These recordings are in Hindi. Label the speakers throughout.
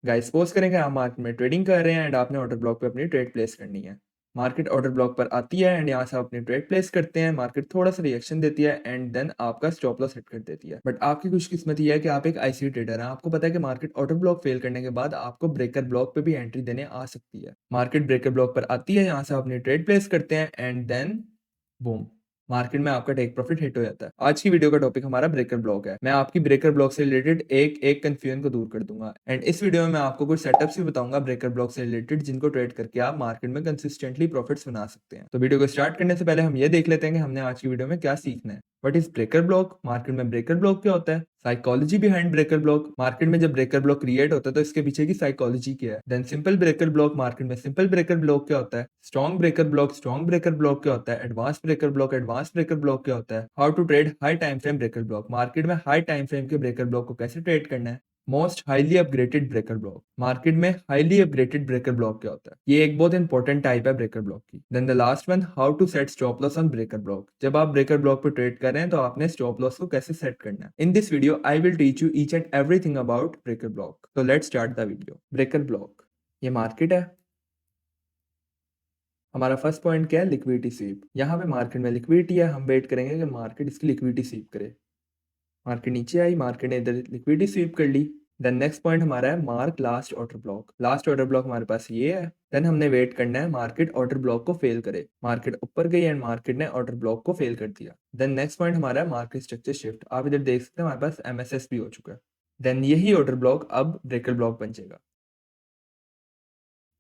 Speaker 1: गाइस सपोज करें कि आप मार्केट में ट्रेडिंग कर रहे हैं एंड आपने ऑर्डर ब्लॉक पे अपनी ट्रेड प्लेस करनी है। मार्केट ऑर्डर ब्लॉक पर आती है एंड यहाँ से आप अपनी ट्रेड प्लेस करते हैं। मार्केट थोड़ा सा रिएक्शन देती है एंड देन आपका स्टॉप लॉस सेट कर देती है। बट आपकी खुशकिस्मती ये है कि आप एक आईसी ट्रेडर हैं। आपको पता है कि मार्केट ऑर्डर ब्लॉक फेल करने के बाद आपको ब्रेकर ब्लॉक पे भी एंट्री देने आ सकती है। मार्केट ब्रेकर ब्लॉक पर आती है, यहाँ से आप अपनी ट्रेड प्लेस करते हैं एंड देन बूम, मार्केट में आपका टेक प्रॉफिट हिट हो जाता है। आज की वीडियो का टॉपिक हमारा ब्रेकर ब्लॉक है। मैं आपकी ब्रेकर ब्लॉक से रिलेटेड एक एक कंफ्यूजन को दूर कर दूंगा एंड इस वीडियो में मैं आपको कुछ सेटअप्स भी बताऊंगा ब्रेकर ब्लॉक से रिलेटेड, जिनको ट्रेड करके आप मार्केट में कंसिस्टेंटली प्रॉफिट्स बना सकते हैं। तो वीडियो को स्टार्ट करने से पहले हम ये देख लेते हैं कि हमने आज की वीडियो में क्या सीखना है। What is breaker block? Market में ब्रेकर ब्लॉक क्या होता है? Psychology behind breaker block. Market में जब ब्रेकर ब्लॉक क्रिएट होता है तो इसके पीछे की साइकोलॉजी क्या है। Then simple breaker block. Market में सिंपल ब्रेकर ब्लॉक क्या होता है? स्ट्रॉन्ग ब्रेकर ब्लॉक क्या होता है? एडवांस ब्रेकर ब्लॉक क्या होता है? How to trade high time frame breaker block. Market में हाई टाइम फ्रेम के ब्रेकर ब्लॉक को कैसे ट्रेड करना है। Most highly upgraded breaker block. Market में हाईली अपग्रेडेड ब्रेकर ब्लॉक क्या होता है? ये एक बहुत इंपॉर्टेंट टाइप है ब्रेकर ब्लॉक की। Then the last one, how to set stop loss on breaker block. जब आप ब्रेकर ब्लॉक पर ट्रेड कर रहे हैं तो आपने स्टॉप लॉस को कैसे सेट करना है। In this video I will teach you each and everything about breaker block. तो let's start the video. Breaker block, ये मार्केट है। हमारा फर्स्ट पॉइंट क्या है? Liquidity sweep. यहाँ पे मार्केट में लिक्विडिटी है, हम वेट करेंगे कि मार्केट इसकी लिक्विडिटी स्वीप करे। मार्केट नीचे आई, मार्केट ने इधर लिक्विडिटी स्वीप कर ली। देन नेक्स्ट पॉइंट हमारा है mark last order block. Last order block हमारे पास ये है। देन हमने वेट करना है मार्केट ऑर्डर ब्लॉक को फेल करे। मार्केट ऊपर गई एंड मार्केट ने ऑर्डर ब्लॉक को फेल कर दिया। देन नेक्स्ट पॉइंट हमारा है मार्केट स्ट्रक्चर शिफ्ट। आप इधर देख सकते हैं हमारे पास एमएसएस भी हो चुका है। देन यही ऑर्डर ब्लॉक अब ब्रेकर ब्लॉक बन जाएगा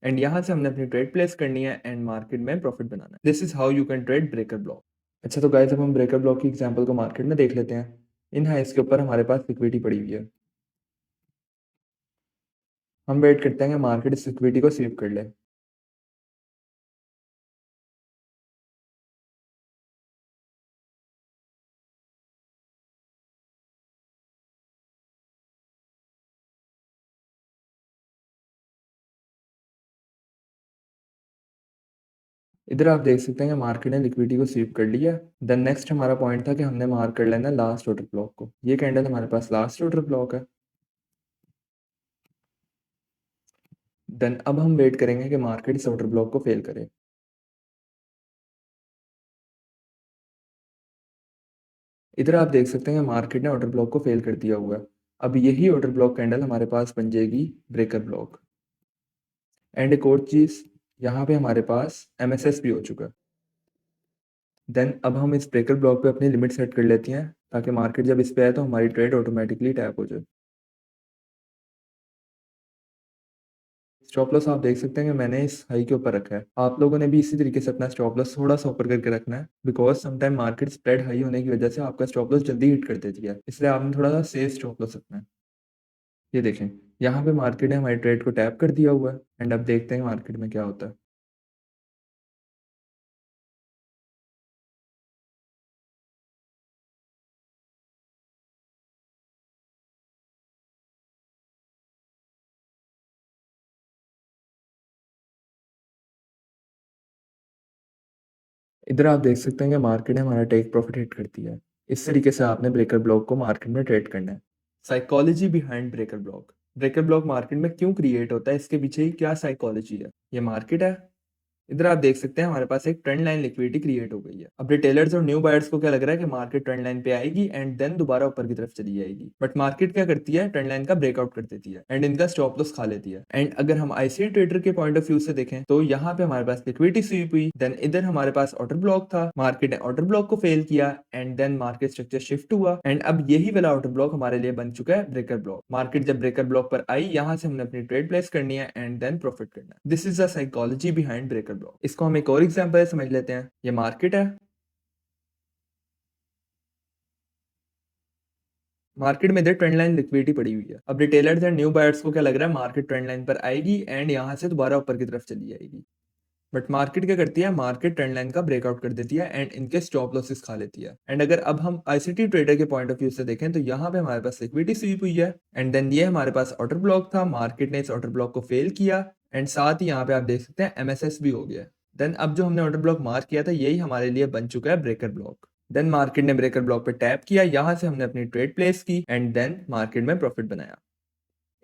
Speaker 1: एंड यहाँ से हमने अपनी ट्रेड प्लेस करनी है एंड मार्केट में प्रॉफिट बनाना है। This is how you can trade breaker block. अच्छा तो गाइस, अब हम ब्रेकर ब्लॉक की एग्जांपल को मार्केट में देख लेते हैं। इन हाइस के ऊपर हमारे पास लिक्विडिटी पड़ी हुई है। हम वेट करते हैं कि मार्केट इस लिक्विडिटी को स्वीप कर ले। इधर आप देख सकते हैं कि मार्केट ने लिक्विडिटी को स्वीप कर लिया। देन नेक्स्ट हमारा पॉइंट था कि हमने मार्क कर लेना लास्ट ऑर्डर ब्लॉक को। ये कैंडल हमारे पास लास्ट ऑर्डर ब्लॉक है। देन अब हम वेट करेंगे कि मार्केट इस ऑर्डर ब्लॉक को फेल करे। इधर आप देख सकते हैं मार्केट ने ऑर्डर ब्लॉक को फेल कर दिया हुआ है। अब यही ऑर्डर ब्लॉक कैंडल हमारे पास बन जाएगी ब्रेकर ब्लॉक। एंड एक और चीज, यहाँ पे हमारे पास एमएसएस भी हो चुका है। देन अब हम इस ब्रेकर ब्लॉक पे अपनी लिमिट सेट कर लेती हैं ताकि मार्केट जब इस पे आए तो हमारी ट्रेड ऑटोमेटिकली टैप हो जाए। स्टॉप लॉस आप देख सकते हैं कि मैंने इस हाई के ऊपर रखा है। आप लोगों ने भी इसी तरीके से अपना स्टॉप लॉस थोड़ा सा ऊपर करके रखना है, because sometime market spread high होने की वजह से आपका स्टॉप लॉस जल्दी हिट कर देती है, इसलिए आपने थोड़ा सा सेफ स्टॉप लॉस रखना है। ये देखें, यहाँ पे मार्केट ने हमारी ट्रेड को टैप कर दिया हुआ है एंड अब देखते हैं मार्केट में क्या होता है। इधर आप देख सकते हैं कि मार्केट ने हमारा टेक प्रॉफिट हिट कर दिया है। इस तरीके से आपने ब्रेकर ब्लॉक को मार्केट में ट्रेड करना है। Psychology behind breaker block. Breaker block market में क्यों क्रिएट होता है, इसके पीछे ही क्या साइकोलॉजी है। ये मार्केट है। इधर आप देख सकते हैं हमारे पास एक ट्रेंड लाइन लिक्विडिटी क्रिएट हो गई है। अब रिटेलर्स और न्यू बायर्स को क्या लग रहा है कि मार्केट ट्रेंड लाइन पे आएगी एंड देन दोबारा ऊपर की तरफ चली जाएगी, बट मार्केट क्या करती है? ट्रेंड लाइन का ब्रेकआउट कर देती है एंड इनका स्टॉप लॉस खा लेती है। एंड अगर हम आईसीआई ट्रेडर के पॉइंट ऑफ व्यू से देखें तो यहाँ पे हमारे पास लिक्विडिटी स्वीप हुई। देन इधर हमारे पास ऑर्डर ब्लॉक था, मार्केट ने ऑर्डर ब्लॉक को फेल किया and then market structure shift हुआ एंड अब यही वाला ऑर्डर ब्लॉक हमारे लिए बन चुका है ब्रेकर ब्लॉक। मार्केट जब ब्रेकर ब्लॉक पर आई, यहाँ से हमने अपनी ट्रेड प्लेस करनी है एंड देन प्रॉफिट करना है। This is the psychology behind breaker block. इसको हम एक और एग्जांपल समझ लेते हैं। ये मार्केट है। मार्केट में इधर ट्रेंड लाइन लिक्विडिटी पड़ी हुई है। अब रिटेलर्स एंड न्यू बायर्स को क्या लग रहा है? मार्केट ट्रेंड लाइन पर आएगी एंड यहाँ से दोबारा ऊपर की तरफ चली जाएगी, बट मार्केट क्या करती है? मार्केट ट्रेंड लाइन का ब्रेकआउट कर देती है एंड इनके स्टॉप लॉसेस खा लेती है। एंड अगर अब हम आईसीटी ट्रेडर के पॉइंट ऑफ व्यू से देखें तो यहाँ पे हमारे पास लिक्विडिटी स्वीप हुई है एंड देन ये हमारे पास ऑर्डर ब्लॉक था, मार्केट ने इस ऑर्डर ब्लॉक को फेल किया एंड साथ ही यहाँ पे आप देख सकते हैं एमएसएस भी हो गया। देन अब जो हमने ऑर्डर ब्लॉक मार्क किया था यही हमारे लिए बन चुका है ब्रेकर ब्लॉक। देन मार्केट ने ब्रेकर ब्लॉक पे टैप किया, यहाँ से हमने अपनी ट्रेड प्लेस की एंड देन मार्केट में प्रॉफिट बनाया।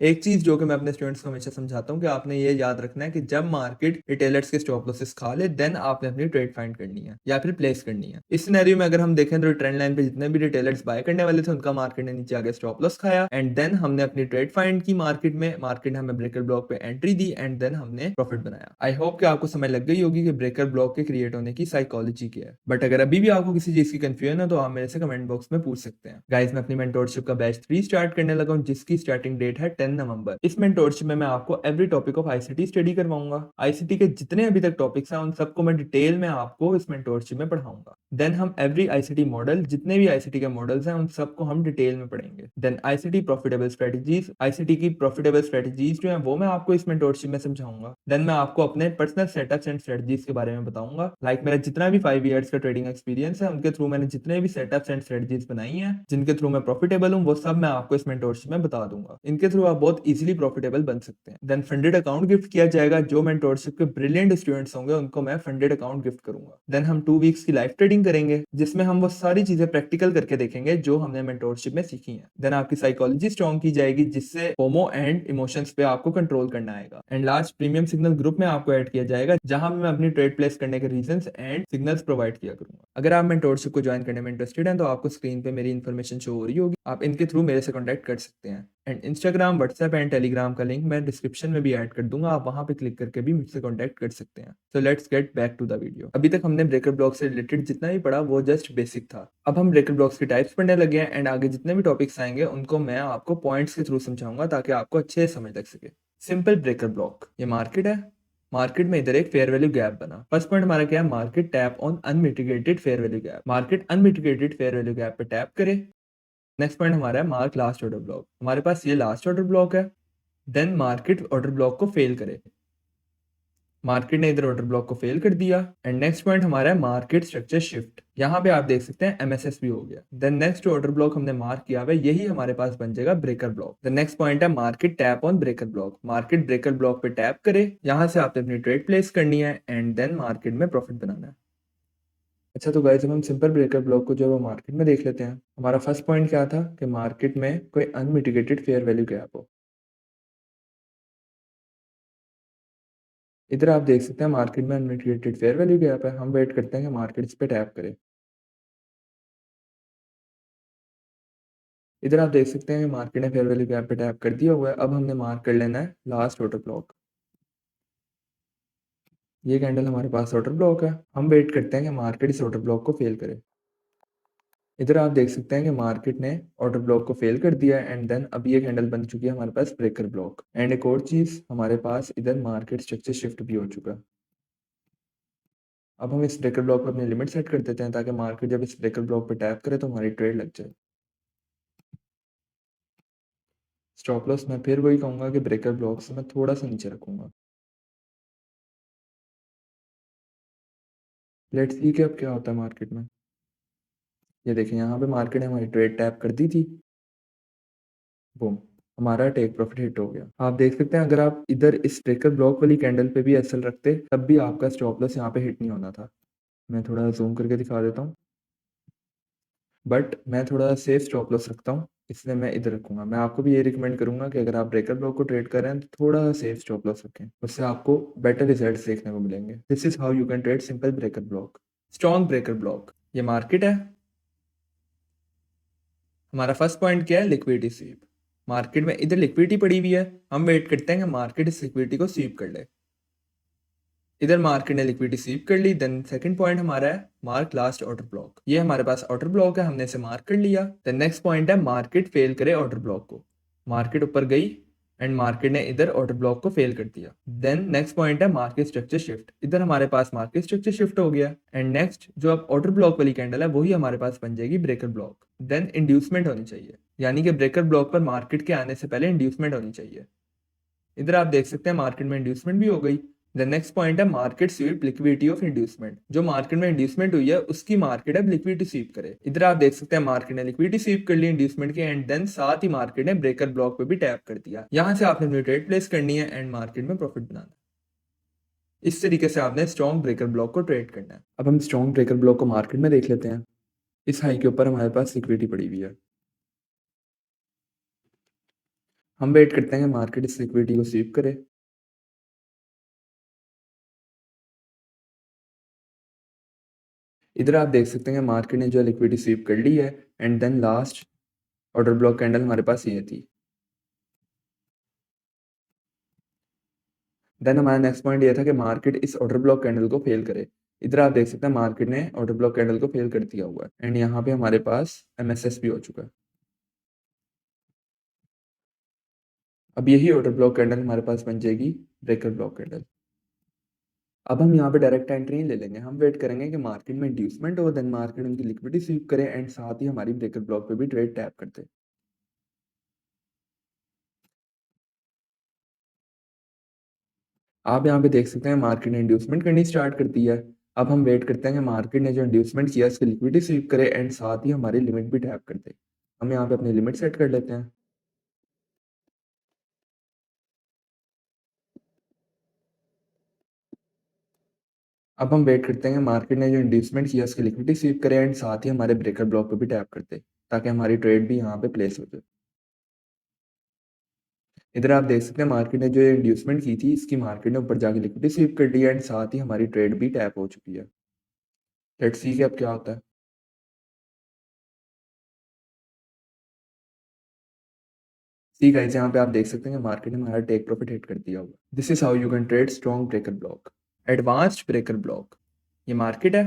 Speaker 1: एक चीज़ जो कि मैं अपने स्टूडेंट्स को हमेशा समझाता हूँ कि आपने ये याद रखना है कि जब मार्केट रिटेलर्स के स्टॉप लॉसेस खा ले देन आपने अपनी ट्रेड फाइंड करनी है या फिर प्लेस करनी है। इस सिनेरियो में अगर हम देखें तो ट्रेंड लाइन पे जितने भी रिटेलर्स बाय करने वाले थे उनका मार्केट ने नीचे आके स्टॉप लॉस खाया एंड देन हमने अपनी ट्रेड फाइंड की मार्केट में, मार्केट ने हमें ब्रेकर ब्लॉक पे एंट्री दी एंड देन हमने प्रॉफिट बनाया। आई होप कि आपको समझ लग गई होगी कि ब्रेकर ब्लॉक के क्रिएट होने की साइकोलॉजी क्या है। बट अगर अभी भी आपको किसी चीज की कंफ्यूजन है तो आप मेरे से कमेंट बॉक्स में पूछ सकते हैं। गाइस, मैं अपनी मेंटोरशिप का बैच 3 स्टार्ट करने लगा हूं जिसकी स्टार्टिंग डेट है 10 नवंबर। इस मेंटोरशिप में मैं आपको every topic of ICT study करवाऊंगा। आईसीटी के जितने अभी तक टॉपिक्स हैं उन सबको मैं डिटेल में आपको इस मेंटोरशिप में पढ़ाऊंगा। देन हम एवरी आईसीटी मॉडल, जितने भी आईसीटी के मॉडल्स हैं उन सबको हम डिटेल में पढ़ेंगे। Then ICT profitable strategies, ICT की प्रॉफिटेबल स्ट्रेटजीज जो है वो मैं आपको इस मेंटोरशिप में समझाऊंगा। देन मैं आपको अपने पर्सनल सेटअप्स एंड स्ट्रेटजीज के बारे में बताऊंगा। मेरा जितना भी 5 इयर्स का ट्रेडिंग एक्सपीरियंस है उनके थ्रू मैंने जितने भी सेटअप्स एंड स्ट्रेटजीज बनाई हैं जिनके थ्रू मैं प्रॉफिटेबल हूँ वो सब मैं आपको इस मेंटोरशिप में बता दूंगा। इनके थ्रू आप बहुत इजीली प्रॉफिटेबल बन सकते हैं। देन फंडेड अकाउंट गिफ्ट किया जाएगा। जो मेंटोरशिप के ब्रिलियंट स्टूडेंट्स होंगे उनको मैं फंडेड अकाउंट गिफ्ट करूंगा। देन हम 2 वीक्स की लाइव ट्रेडिंग करेंगे जिसमें हम वो सारी चीजें प्रैक्टिकल करके देखेंगे जो हमने मेंटोरशिप में सीखी हैं। देन आपकी साइकोलॉजी स्ट्रॉन्ग की जाएगी जिससे फोमो एंड इमोशंस पे आपको कंट्रोल करना आएगा। And last premium signal group में आपको ऐड किया जाएगा जहां मैं अपनी ट्रेड प्लेस करने के रीजंस एंड सिग्नल्स प्रोवाइड किया करूंगा। अगर आप मेंटोरशिप को ज्वाइन करने में इंटरेस्टेड हैं तो आपको स्क्रीन पे मेरी इन्फॉर्मेशन शो हो रही होगी, आप इनके थ्रू मेरे से कॉन्टैक्ट कर सकते हैं। And Instagram, WhatsApp and Telegram का लिंक मैं डिस्क्रिप्शन में भी ऐड कर दूंगा, आप वहां पे क्लिक करके भी मुझसे कॉन्टैक्ट कर सकते हैं। So let's get back to the video. अभी तक हमने ब्रेकर ब्लॉक से रिलेटेड जितना भी पढ़ा वो जस्ट बेसिक था। अब हम ब्रेकर ब्लॉक्स की टाइप्स पढ़ने लगे हैं एंड आगे जितने भी टॉपिक्स आएंगे उनको मैं आपको पॉइंट्स के थ्रू समझाऊंगा ताकि आपको अच्छे से समझ लग सके। सिंपल ब्रेकर ब्लॉक, ये मार्केट है। मार्केट में इधर एक फेयर वैल्यू गैप बना। फर्स्ट पॉइंट हमारा क्या है? Market tap on unmitigated fair value gap. Market unmitigated fair value gap पे टैप करे। नेक्स्ट पॉइंट हमारा है मार्क लास्ट ऑर्डर ब्लॉक। हमारे पास ये लास्ट ऑर्डर ब्लॉक है। देन मार्केट ऑर्डर ब्लॉक को फेल करे। मार्केट ने इधर ऑर्डर ब्लॉक को फेल कर दिया। एंड नेक्स्ट पॉइंट हमारा है मार्केट स्ट्रक्चर शिफ्ट। यहाँ पे आप देख सकते हैं एमएसएसपी हो गया। देन नेक्स्ट ऑर्डर ब्लॉक हमने मार्क किया हुआ है, यही हमारे पास बन जाएगा breaker block. The next point है market tap on breaker block. Market breaker block पे टैप करे, यहाँ से आपने अपनी ट्रेड प्लेस करनी है एंड देन मार्केट में प्रॉफिट बनाना है। अच्छा, तो गाइस, जब हम सिंपल ब्रेकर ब्लॉक को जब हम मार्केट में देख लेते हैं, हमारा फर्स्ट पॉइंट क्या था कि मार्केट में कोई अनमिटिगेटेड फेयर वैल्यू गैप हो। इधर आप देख सकते हैं मार्केट में अनमिटिगेटेड फेयर वैल्यू गैप है। हम वेट करते हैं कि मार्केट इस पे टैप करे। इधर आप देख सकते हैं मार्केट ने फेयर वैल्यू गैप पे टैप कर दिया हुआ है। अब हमने मार्क कर लेना है लास्ट ऑर्डर ब्लॉक। ये कैंडल हमारे पास ऑर्डर ब्लॉक है। हम वेट करते हैं कि मार्केट इस ऑर्डर ब्लॉक को फेल करे। इधर आप देख सकते हैं कि मार्केट ने ऑर्डर ब्लॉक को फेल कर दिया है एंड देन अब ये कैंडल बन चुकी है हमारे पास ब्रेकर ब्लॉक। एंड एक और चीज, हमारे पास इधर मार्केट स्ट्रक्चर शिफ्ट भी हो चुका है। अब हम इस ब्रेकर ब्लॉक पर अपनी लिमिट सेट कर देते हैं ताकि मार्केट जब इस ब्रेकर ब्लॉक पर टैप करे तो हमारी ट्रेड लग जाए। स्टॉप लॉस मैं फिर वही कहूंगा कि ब्रेकर ब्लॉक से मैं थोड़ा सा नीचे रखूंगा। लेट्स सी कि अब क्या होता है मार्केट में। ये देखिए, यहाँ पे मार्केट ने हमारी ट्रेड टैप कर दी थी। बूम, हमारा टेक प्रॉफिट हिट हो गया। आप देख सकते हैं अगर आप इधर इस ब्रेकर ब्लॉक वाली कैंडल पे भी एसएल रखते तब भी आपका स्टॉप लॉस यहाँ पे हिट नहीं होना था। मैं थोड़ा जूम करके दिखा देता हूँ, बट मैं थोड़ा सेफ स्टॉप लॉस रखता हूँ इसलिए मैं इधर रखूंगा। मैं आपको भी ये रिकमेंड करूंगा कि अगर आप ब्रेकर ब्लॉक को ट्रेड कर रहे हैं तो थोड़ा सेफ स्टॉप लॉस रखें, उससे आपको बेटर रिजल्ट देखने को मिलेंगे। This is how you can trade simple breaker block. Strong breaker block, ये मार्केट है। हमारा फर्स्ट पॉइंट क्या है? Liquidity SVEEP. मार्केट में इधर लिक्विडिटी पड़ी हुई है, हम वेट करते हैं कि मार्केट इस लिक्विडिटी को स्वीप कर ले। इधर मार्केट ने लिक्विडिटी स्वीप कर ली। देन सेकंड पॉइंट हमारा है मार्क लास्ट ऑर्डर ब्लॉक। ये हमारे पास ऑर्डर ब्लॉक है, हमने इसे मार्क कर लिया। देन नेक्स्ट पॉइंट है मार्केट फेल करे ऑर्डर ब्लॉक को। मार्केट ऊपर गई एंड मार्केट ने इधर ऑर्डर ब्लॉक को फेल कर दिया। देन नेक्स्ट पॉइंट है मार्केट स्ट्रक्चर शिफ्ट। इधर हमारे पास मार्केट स्ट्रक्चर शिफ्ट हो गया एंड नेक्स्ट जो अब ऑर्डर ब्लॉक वाली कैंडल है वही हमारे पास बन जाएगी ब्रेकर ब्लॉक। देन इंड्यूसमेंट होनी चाहिए, यानी कि ब्रेकर ब्लॉक पर मार्केट के आने से पहले इंड्यूसमेंट होनी चाहिए। इधर आप देख सकते हैं मार्केट में इंड्यूसमेंट भी हो गई। द नेक्स्ट पॉइंट है market sweep liquidity of inducement. जो मार्केट में इंड्यूसमेंट हुई है उसकी मार्केट अब लिक्विडिटी स्वीप करे। इधर आप देख सकते हैं मार्केट ने लिक्विडिटी स्वीप कर ली इंड्यूसमेंट के एंड देन साथ ही मार्केट ने ब्रेकर ब्लॉक पे भी टैप कर दिया। यहां से आपने अपनी ट्रेड प्लेस करनी है एंड मार्केट में प्रॉफिट बनाना है। इस तरीके से आपने स्ट्रॉन्ग ब्रेकर ब्लॉक को ट्रेड करना है। अब हम स्ट्रॉन्ग ब्रेकर ब्लॉक को मार्केट में देख लेते हैं। इस हाई के ऊपर हमारे पास लिक्विडिटी पड़ी हुई है। हम वेट करते हैं कि मार्केट इस लिक्विडिटी को स्वीप करे। इधर आप देख सकते हैं मार्केट ने जो है लिक्विडिटी स्वीप कर ली है and then last order block candle हमारे पास ये थी। देन हमारा नेक्स्ट पॉइंट ये था कि मार्केट इस ऑर्डर ब्लॉक कैंडल को फेल करे। इधर आप देख सकते हैं मार्केट ने ऑर्डर ब्लॉक कैंडल को फेल कर दिया हुआ है एंड यहाँ पे हमारे पास एमएसएस भी हो चुका है। अब यही ऑर्डर ब्लॉक कैंडल हमारे पास बन जाएगी ब्रेकर ब्लॉक कैंडल। अब हम यहाँ पे डायरेक्ट एंट्री नहीं ले लेंगे, हम वेट करेंगे कि मार्केट में इंड्यूसमेंट हो, देन मार्केट उनकी लिक्विडिटी स्वीप करे एंड साथ ही हमारी ब्रेकर ब्लॉक पे भी ट्रेड टैप कर दे। आप यहाँ पे देख सकते हैं मार्केट ने इंड्यूसमेंट करनी स्टार्ट कर दी है। अब हम वेट करते हैं कि मार्केट ने जो इंड्यूसमेंट किया उसकी लिक्विडिटी स्वीप करे एंड साथ ही हमारी लिमिट भी टैप कर दे। हम यहाँ पे अपनी लिमिट सेट कर लेते हैं। अब हम वेट करते हैं मार्केट ने जो इंड्यूसमेंट किया उसकी लिक्विडिटी स्वीप करे एंड साथ ही हमारे ब्रेकर ब्लॉक पे भी टैप कर दे ताकि हमारी ट्रेड भी यहाँ पे प्लेस हो जाए। इधर आप देख सकते हैं मार्केट ने जो ये इंड्यूसमेंट की थी इसकी मार्केट ने ऊपर जाके लिक्विडिटी स्वीप कर ली है एंड साथ ही हमारी ट्रेड भी टैप हो चुकी है। लेट्स सी कि अब क्या होता है। सी गाइस, यहाँ पे आप देख सकते हैं मार्केट ने हमारा टेक प्रॉफिट हिट कर दिया हुआ। This is how you can trade strong breaker block. Advanced breaker block, ये मार्केट है।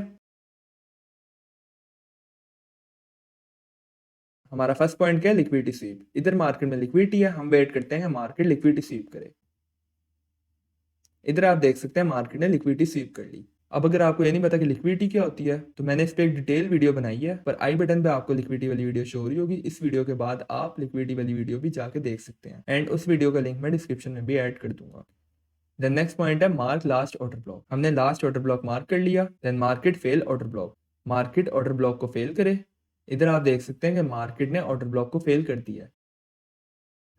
Speaker 1: हमारा फर्स्ट पॉइंट क्या है, लिक्विडिटी स्वीप। इधर मार्केट में लिक्विडिटी है, हम वेट करते हैं कि मार्केट लिक्विडिटी स्वीप करे। इधर आप देख सकते हैं मार्केट ने लिक्विडिटी स्वीप कर ली। अब अगर आपको ये नहीं पता कि लिक्विडिटी क्या होती है तो मैंने इस पर एक डिटेल वीडियो बनाई है, पर आई बटन पे आपको लिक्विडिटी वाली वीडियो शो हो रही होगी। इस वीडियो के बाद आप लिक्विडिटी वाली वीडियो भी जाके देख सकते हैं एंड उस वीडियो का लिंक मैं डिस्क्रिप्शन में भी ऐड कर दूंगा। देन नेक्स्ट पॉइंट है मार्क लास्ट ऑर्डर ब्लॉक। हमने लास्ट ऑर्डर ब्लॉक मार्क कर लिया। Then market fail order block, market order block को फेल करे। इधर आप देख सकते हैं कि मार्केट ने ऑर्डर ब्लॉक को फेल कर दिया है।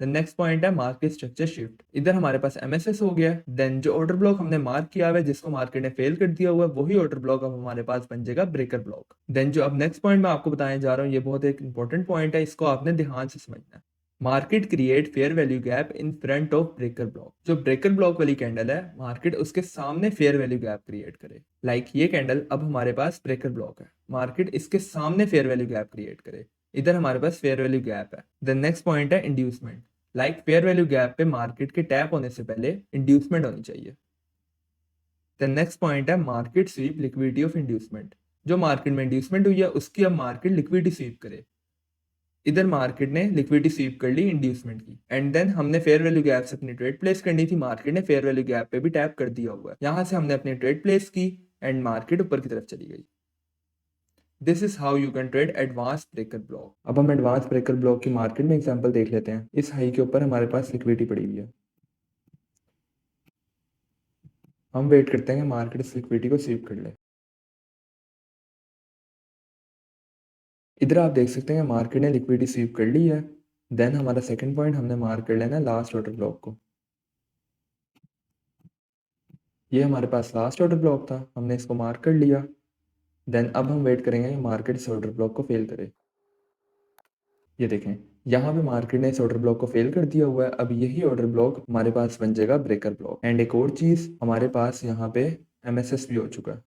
Speaker 1: देन नेक्स्ट पॉइंट है मार्केट स्ट्रक्चर शिफ्ट। इधर हमारे पास एमएसएस हो गया। देन जो ऑर्डर ब्लॉक हमने मार्क किया हुआ है जिसको मार्केट ने फेल कर दिया हुआ है वही ऑर्डर ब्लॉक अब हमारे पास बन जाएगा ब्रेकर ब्लॉक। देन जो अब नेक्स्ट पॉइंट मैं आपको बताने जा रहा हूँ ये बहुत एक इंपॉर्टेंट पॉइंट है, इसको आपने ध्यान से समझना है। Market create fair value gap in front of breaker block. जो ब्रेकर ब्लॉक वाली कैंडल है मार्केट उसके सामने फेयर वैल्यू गैप क्रिएट करे। लाइक ये कैंडल अब हमारे पास ब्रेकर ब्लॉक है, मार्केट इसके सामने फेयर वैल्यू गैप क्रिएट करे। इधर हमारे पास फेयर वैल्यू गैप है। देन नेक्स्ट पॉइंट है inducement. Like fair value gap पे मार्केट के टैप होने से पहले इंड्यूसमेंट होनी चाहिए। देन नेक्स्ट पॉइंट है market sweep liquidity of inducement. जो मार्केट में इंड्यूसमेंट हुई है उसकी अब मार्केट लिक्विडिटी स्वीप करे। इधर मार्केट ने लिक्विडिटी स्वीप कर ली इंड्यूसमेंट की एंड देन हमने फेयर वैल्यू गैप से अपनी ट्रेड प्लेस करनी थी। मार्केट ने फेयर वैल्यू गैप पे भी टैप कर दिया हुआ है। यहाँ से हमने अपनी ट्रेड प्लेस की एंड मार्केट ऊपर की तरफ चली गई। This is how you can trade advance breaker block. अब हम एडवांस ब्रेकर ब्लॉक की मार्केट में एग्जांपल देख लेते हैं। इस हाई के ऊपर हमारे पास लिक्विडिटी पड़ी हुई है। हम वेट करते हैं कि मार्केट इस लिक्विडिटी को स्वीप कर ले। इधर आप देख सकते हैं मार्केट ने लिक्विडिटी स्वीप कर ली है। देन हमारा सेकंड पॉइंट हमने मार्क कर लेना लास्ट ऑर्डर ब्लॉक को। ये हमारे पास लास्ट ऑर्डर ब्लॉक था, हमने इसको मार्क कर लिया। देन अब हम वेट करेंगे कि मार्केट इस ऑर्डर ब्लॉक को फेल करे। ये देखें यहाँ पे मार्केट ने इस ऑर्डर ब्लॉक को फेल कर दिया हुआ है। अब यही ऑर्डर ब्लॉक हमारे पास बन जाएगा ब्रेकर ब्लॉक। एंड एक और चीज हमारे पास यहाँ पे एमएसएस भी हो चुका है।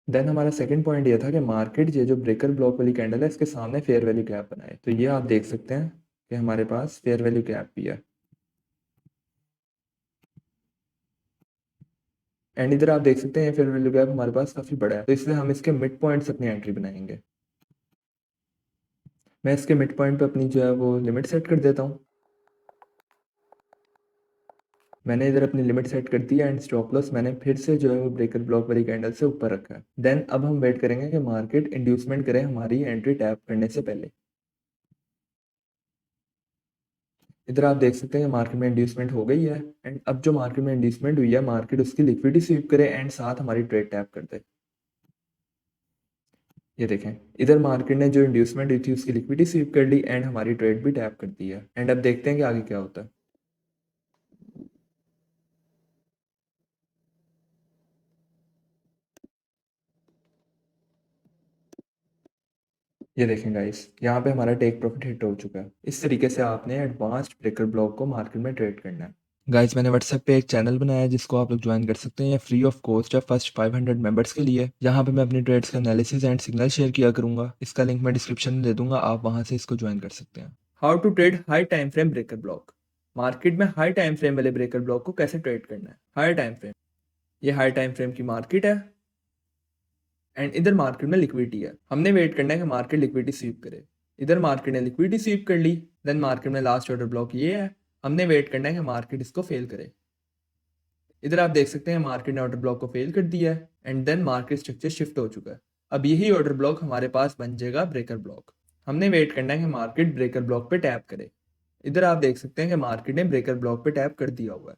Speaker 1: देन हमारा सेकंड पॉइंट ये था कि मार्केट ये जो ब्रेकर ब्लॉक वाली कैंडल है इसके सामने फेयर वैल्यू गैप बनाए। तो ये आप देख सकते हैं कि हमारे पास फेयर वैल्यू गैप भी है। एंड इधर आप देख सकते हैं फेयर वैल्यू गैप हमारे पास काफी बड़ा है, तो इसलिए हम इसके मिड पॉइंट से अपनी एंट्री बनाएंगे। मैं इसके मिड पॉइंट पे अपनी जो है वो लिमिट सेट कर देता हूँ। मैंने इधर अपनी लिमिट सेट कर दी है एंड स्टॉप लॉस मैंने फिर से जो है वो ब्रेकर ब्लॉक वाली कैंडल से ऊपर रखा है। देन अब हम वेट करेंगे कि मार्केट इंड्यूसमेंट करे हमारी एंट्री टैप करने से पहले। इधर आप देख सकते हैं मार्केट में इंड्यूसमेंट हो गई है एंड अब जो मार्केट में इंड्यूसमेंट हुई है मार्केट उसकी लिक्विडिटी स्वीप करे एंड साथ हमारी ट्रेड टैप कर दे। ये देखें इधर मार्केट ने जो इंड्यूसमेंट हुई थी उसकी लिक्विडिटी स्वीप कर ली एंड हमारी ट्रेड भी टैप कर दी है। एंड अब देखते हैं कि आगे क्या होता है। ये देखें गाइस, यहाँ पे हमारा टेक प्रॉफिट हिट हो चुका है। इस तरीके से आपने एडवांस्ड ब्रेकर ब्लॉक को मार्केट में ट्रेड करना है। गाइस, मैंने व्हाट्सएप पे एक चैनल बनाया है जिसको आप लोग ज्वाइन कर सकते हैं। ये फ्री ऑफ कॉस्ट है फर्स्ट 500 मेंबर्स के लिए। यहाँ पे मैं अपनी ट्रेड्स का एनालिसिस एंड सिग्नल शेयर किया करूंगा। इसका लिंक मैं डिस्क्रिप्शन में दे दूंगा, आप वहां से इसको ज्वाइन कर सकते हैं। How to trade high time frame breaker block. Market में हाई टाइम फ्रेम वाले ब्रेकर ब्लॉक को कैसे ट्रेड करना है। हाई टाइम फ्रेम, ये हाई टाइम फ्रेम की मार्केट है एंड इधर मार्केट में लिक्विडिटी है। हमने वेट करना है कि मार्केट लिक्विडिटी स्वीप करे। इधर मार्केट ने लिक्विडिटी स्वीप कर ली, देन मार्केट में लास्ट ऑर्डर ब्लॉक ये है। हमने वेट करना है कि मार्केट इसको फेल करे। इधर आप देख सकते हैं मार्केट ने ऑर्डर ब्लॉक को फेल कर दिया है and then market structure shift हो चुका है। अब यही ऑर्डर ब्लॉक हमारे पास बन जाएगा ब्रेकर ब्लॉक। हमने वेट करना है कि मार्केट ब्रेकर ब्लॉक पे टैप करे। इधर आप देख सकते हैं कि मार्केट ने ब्रेकर ब्लॉक पे टैप कर दिया हुआ है।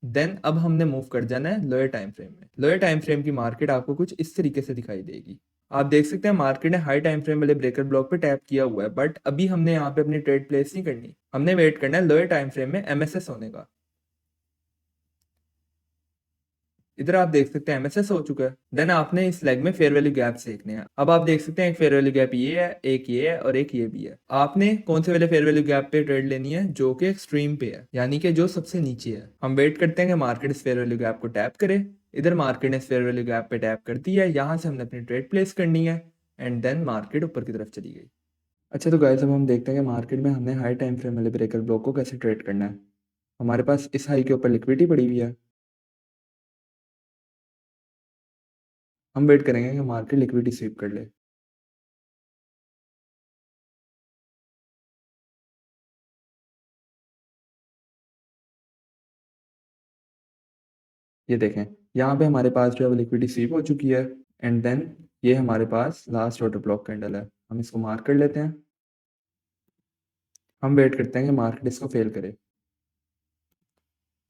Speaker 1: देन अब हमने मूव कर जाना है लोअर टाइम फ्रेम में। लोअर टाइम फ्रेम की मार्केट आपको कुछ इस तरीके से दिखाई देगी। आप देख सकते हैं मार्केट ने हाई टाइम फ्रेम वाले ब्रेकर ब्लॉक पे टैप किया हुआ है, बट अभी हमने यहाँ पे अपनी ट्रेड प्लेस नहीं करनी। हमने वेट करना है लोअर टाइम फ्रेम में एमएसएस होने का। इधर आप देख सकते हैं एमएसएस हो चुका है। देन आपने इस लेग में फेयर वैल्यू गैप देखने हैं। अब आप देख सकते हैं एक फेयर वैल्यू गैप ये है, एक ये है और एक ये भी है। आपने कौन से वाले फेयर वैल्यू गैप पे ट्रेड लेनी है, जो कि एक्सट्रीम पे है, यानी कि जो सबसे नीचे है। हम वेट करते हैं कि मार्केट इस फेयर वैल्यू गैप को टैप करे। इधर मार्केट ने इस फेयर वैल्यू गैप पे टैप कर दिया है, यहाँ से हमने अपनी ट्रेड प्लेस करनी है एंड देन मार्केट ऊपर की तरफ चली गई। अच्छा, तो गाइस अब हम देखते हैं कि मार्केट में हमने हाई टाइम फ्रेम वाले ब्रेकर ब्लॉक को कैसे ट्रेड करना है। हमारे पास इस हाई के ऊपर लिक्विडिटी पड़ी हुई है। हम वेट करेंगे कि मार्केट लिक्विडिटी स्वीप कर ले। ये देखें, यहाँ पे हमारे पास जो है वो लिक्विडिटी स्वीप हो चुकी है एंड देन ये हमारे पास लास्ट ऑर्डर ब्लॉक कैंडल है। हम इसको मार्क कर लेते हैं। हम वेट करते हैं कि मार्केट इसको फेल करे।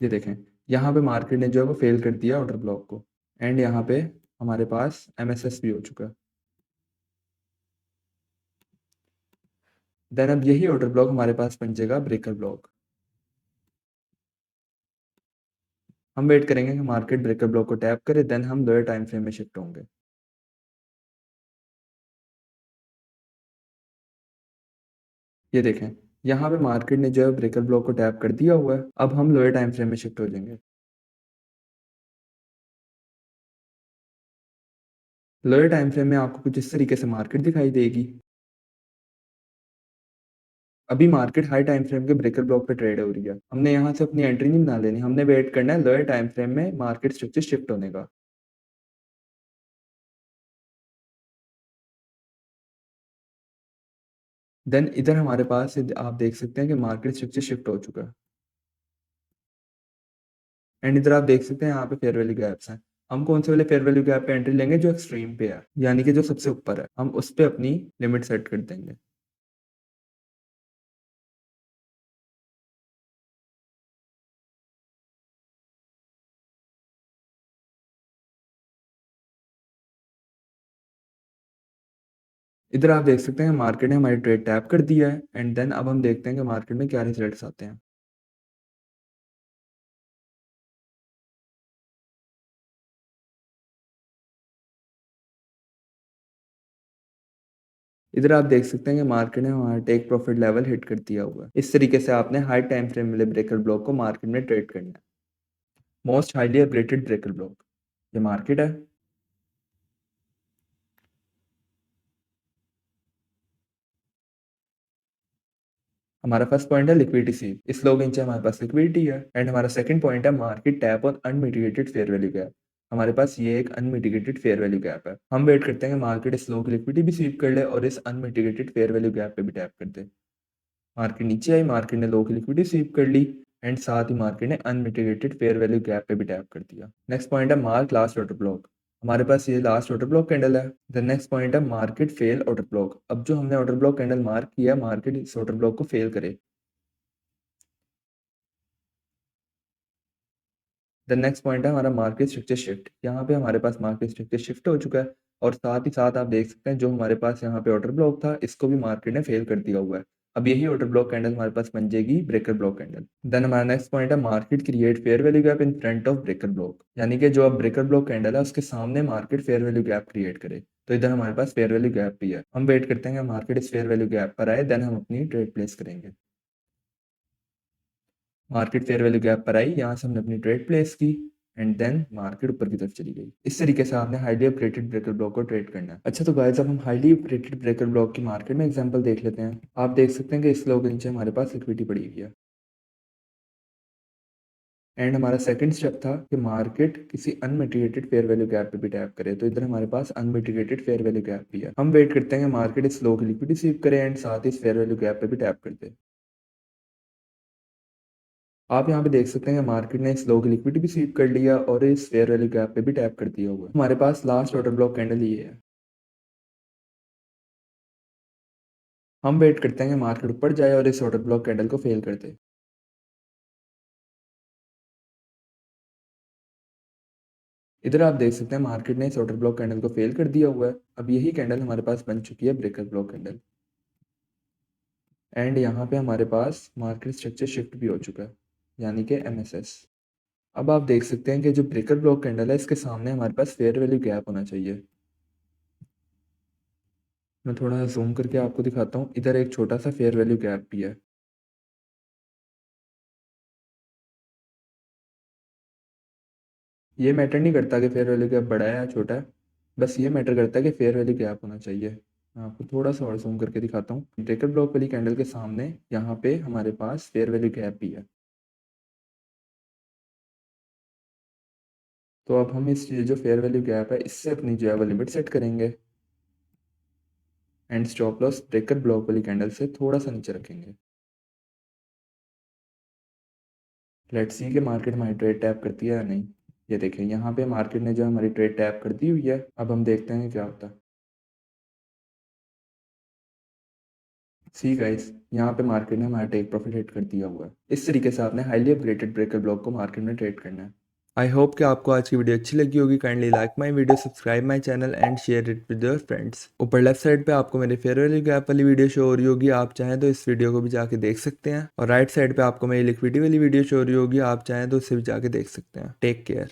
Speaker 1: ये देखें, यहाँ पे मार्केट ने जो है वो फेल कर दिया ऑर्डर ब्लॉक को एंड यहाँ पे हमारे पास एमएसएस भी हो चुका है। देन अब यही ऑर्डर ब्लॉक हमारे पास बन जाएगा ब्रेकर ब्लॉक। हम वेट करेंगे कि मार्केट ब्रेकर ब्लॉक को टैप करे, देन हम लोअर टाइम फ्रेम में शिफ्ट होंगे। ये देखें, यहाँ पे मार्केट ने जो है ब्रेकर ब्लॉक को टैप कर दिया हुआ है। अब हम लोअर टाइम फ्रेम में शिफ्ट हो जाएंगे। लोअर टाइम फ्रेम में आपको कुछ इस तरीके से मार्केट दिखाई देगी। अभी मार्केट हाई टाइम फ्रेम के ब्रेकर ब्लॉक पे ट्रेड हो रही है। हमने यहाँ से अपनी एंट्री नहीं बना लेनी, हमने वेट करना है लोअर टाइम फ्रेम में मार्केट स्ट्रक्चर शिफ्ट होने का। देन इधर हमारे पास आप देख सकते हैं कि मार्केट स्ट्रक्चर शिफ्ट हो चुका है एंड इधर आप देख सकते हैं यहाँ पे फेयर वैल्यू गैप्स हैं। हम कौन से वाले फेयर वैल्यू गैप पे एंट्री लेंगे, जो एक्सट्रीम पे है, यानी कि जो सबसे ऊपर है। हम उस पे अपनी लिमिट सेट कर देंगे। इधर आप देख सकते हैं मार्केट ने हमारी ट्रेड टैप कर दिया है एंड देन अब हम देखते हैं कि मार्केट में क्या रिजल्ट्स आते हैं। इधर आप देख सकते हैं कि मार्केट ने हमारा टेक प्रॉफिट लेवल हिट कर दिया हुआ है। इस तरीके से आपने हाई टाइम फ्रेम वाले ब्रेकर ब्लॉक को मार्केट में ट्रेड करना है। Most highly operated breaker block ये मार्केट है। हमारा फर्स्ट पॉइंट है लिक्विडिटी सी। इस लो के नीचे हमारे पास लिक्विडिटी है एंड हमारा सेकंड पॉइंट है market tap on unmitigated fair value gap. हमारे पास ये एक अनमिटिगेटेड फेयर वैल्यू गैप है। हम वेट करते हैं कि मार्केट इस लो की लिक्विडिटी भी स्वीप कर ले और इस अनमिटिगेटेड फेयर वैल्यू गैप पे भी टैप कर दे। मार्केट नीचे आई, मार्केट ने लो की लिक्विडिटी स्वीप कर ली एंड साथ ही मार्केट ने अनमिटिगेटेड फेयर वैल्यू गैप पे भी टैप कर दिया। नेक्स्ट पॉइंट है मार्क लास्ट ऑर्डर ब्लॉक। हमारे पास ये लास्ट ऑर्डर ब्लॉक कैंडल है। द नेक्स्ट पॉइंट है मार्केट फेल ऑर्डर ब्लॉक। अब जो हमने ऑर्डर ब्लॉक कैंडल मार्क किया, मार्केट इस ऑर्डर ब्लॉक को फेल करे। द नेक्स्ट पॉइंट है हमारा मार्केट स्ट्रक्चर शिफ्ट। यहाँ पे हमारे पास मार्केट स्ट्रक्चर शिफ्ट हो चुका है और साथ ही साथ आप देख सकते हैं जो हमारे पास यहाँ पे ऑर्डर ब्लॉक था, इसको भी मार्केट ने फेल कर दिया हुआ है। अब यही ऑर्डर ब्लॉक कैंडल हमारे पास बन जाएगी ब्रेकर ब्लॉक कैंडल। देन हमारा नेक्स्ट पॉइंट है market create fair value gap in front of breaker block, यानी कि जो अब ब्रेकर ब्लॉक कैंडल है उसके सामने market fair value gap create करे। तो इधर हमारे पास फेयर वैल्यू गैप भी है। हम वेट करते हैं कि मार्केट इस फेयर वैल्यू गैप पर आए, देन हम अपनी ट्रेड प्लेस करेंगे। मार्केट फेयर वैल्यू गैप पर आई, यहाँ से हमने अपनी ट्रेड प्लेस की एंड देन मार्केट ऊपर की तरफ चली गई। इस तरीके से आपने हाईली ऑपरेटेड ब्रेकर ब्लॉक को ट्रेड करना है। अच्छा तो गाइस अब हम हाईली ऑपरेटेड ब्रेकर ब्लॉक की मार्केट में एग्जांपल देख लेते हैं। आप देख सकते हैं कि इस लो के नीचे हमारे पास लिक्विडिटी पड़ी हुई है एंड हमारा सेकंड स्टेप था कि मार्केट किसी अनमिटिगेटेड फेयर वैल्यू गैप पे भी टैप करे। तो इधर हमारे पास अनमिटिगेटेड फेयर वैल्यू गैप भी है। हम वेट करते हैं कि मार्केट इस लो की लिक्विडिटी स्वीप करे एंड साथ ही इस फेयर वैल्यू गैप पे भी टैप कर दे। आप यहाँ पे देख सकते हैं कि मार्केट ने इस लो की लिक्विडिटी भी स्वीप कर लिया और इस फेयर वैल्यू गैप पे भी टैप कर दिया हुआ है। हमारे पास लास्ट ऑर्डर ब्लॉक कैंडल ये है। हम वेट करते हैं कि मार्केट ऊपर जाए और इस ऑर्डर ब्लॉक कैंडल को फेल कर दे। इधर आप देख सकते हैं मार्केट ने इस ऑर्डर ब्लॉक कैंडल को फेल कर दिया हुआ है। अब यही कैंडल हमारे पास बन चुकी है ब्रेकर ब्लॉक कैंडल एंड यहाँ पे हमारे पास मार्केट स्ट्रक्चर शिफ्ट भी हो चुका है, यानी कि MSS। अब आप देख सकते हैं कि जो ब्रेकर ब्लॉक कैंडल है इसके सामने हमारे पास फेयर वैल्यू गैप होना चाहिए। मैं थोड़ा सा जूम करके आपको दिखाता हूँ। इधर एक छोटा सा फेयर वैल्यू गैप भी है। ये मैटर नहीं करता कि फेयर वैल्यू गैप बड़ा है या छोटा है, बस ये मैटर करता है कि फेयर वैल्यू गैप होना चाहिए। मैं आपको थोड़ा सा और जूम करके दिखाता हूँ। ब्रेकर ब्लॉक वाली कैंडल के सामने यहाँ पे हमारे पास फेयर वैल्यू गैप भी है। तो अब हम इस जो फेयर वैल्यू गैप है इससे अपनी जो है वो लिमिट सेट करेंगे and stop loss breaker block वाली कैंडल से थोड़ा सा नीचे रखेंगे। लेट्स सी कि मार्केट हमारी ट्रेड टैप करती है या नहीं। ये देखें यहाँ पे मार्केट ने जो हमारी ट्रेड टैप कर दी हुई है। अब हम देखते हैं क्या होता है। सी गाइस यहाँ पे मार्केट ने हमारा टेक प्रॉफिट हिट कर दिया हुआ है। इस तरीके से आपने हाईली अपग्रेडेड ब्रेकर ब्लॉक को मार्केट में ट्रेड करना है। आई होप कि आपको आज की वीडियो अच्छी लगी होगी। Kindly like my video, subscribe my channel and share it with your friends. ऊपर लेफ्ट साइड पे आपको मेरे फेयर वैल्यू गैप वाली वीडियो शो हो रही होगी, आप चाहें तो इस वीडियो को भी जाके देख सकते हैं। और राइट साइड पे आपको मेरी लिक्विडिटी वाली वीडियो शो हो रही होगी, आप चाहें तो उसे भी जाके देख सकते हैं। Take care.